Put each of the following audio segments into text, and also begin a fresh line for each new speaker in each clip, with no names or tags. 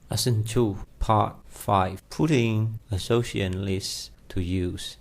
Lesson 2, Part 5, Putting Association Lists to Use.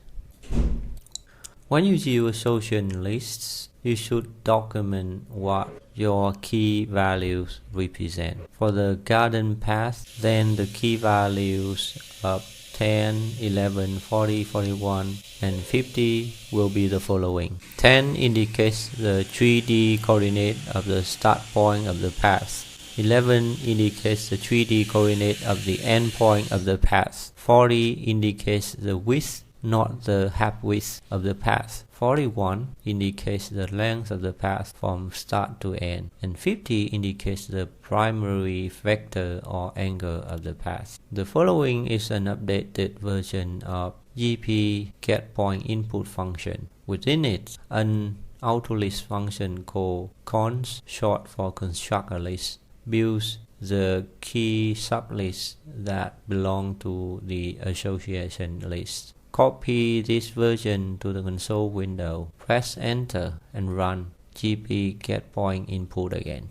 When you use association lists, you should document what your key values represent. For the garden path, then the key values of 10, 11, 40, 41, and 50 will be the following. 10 indicates the 3D coordinate of the start point of the path. 11 indicates the 3D coordinate of the end point of the path. 40 indicates the width, not the half width of the path. 41 indicates the length of the path from start to end. And 50 indicates the primary vector or angle of the path. The following is an updated version of GP getPointInput function. Within it, an AutoLISP function called cons, short for construct a list, builds the key sublists that belong to the association list. Copy this version to the console window, press enter and run GP getPointInput again.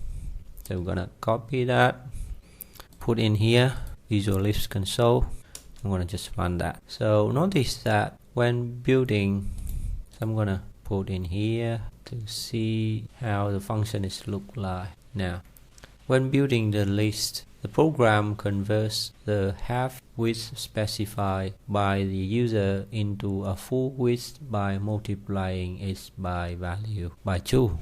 So we're gonna copy that, put in here, AutoLISP console. I'm gonna just run that. So notice that when building, so I'm gonna put in here to see how the function is look like now. When building the list, the program converts the half width specified by the user into a full width by multiplying its value by 2.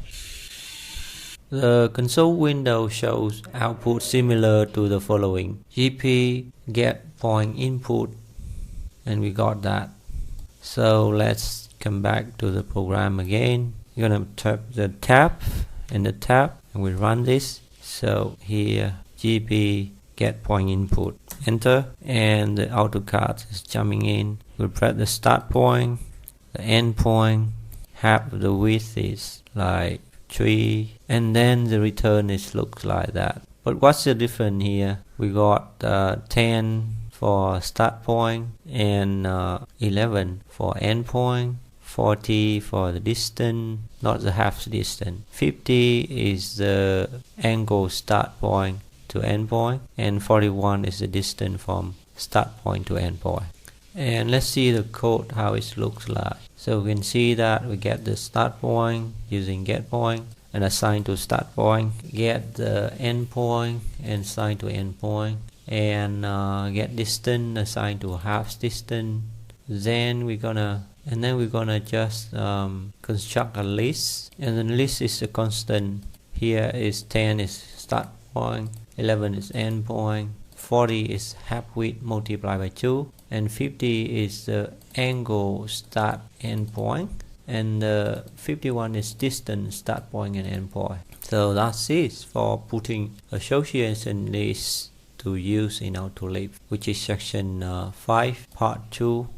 The console window shows output similar to the following: GP getPointInput, and we got that. So let's come back to the program again. You're gonna tap the tab and the tab, and we run this. So here GP getPointInput, enter, and the AutoCAD is jumping in. We'll press the start point, the end point, half of the width is like 3, and then the return is looks like that. But what's the difference here? We got 10 for start point and 11 for end point. 40 for the distance, not the half distance. 50 is the angle start point to end point, and 41 is the distance from start point to end point. And let's see the code how it looks like. So we can see that we get the start point using getPoint and assign to start point, get the end point and assign to end point, and get distance assigned to half distance. Then we're gonna just construct a list, and the list is a constant. Here is 10 is start point, 11 is end point, 40 is half width multiplied by 2, and 50 is the angle start end point, and 51 is distance start point and end point. So that's it for putting association lists to use in AutoLISP, which is section 5, part 2.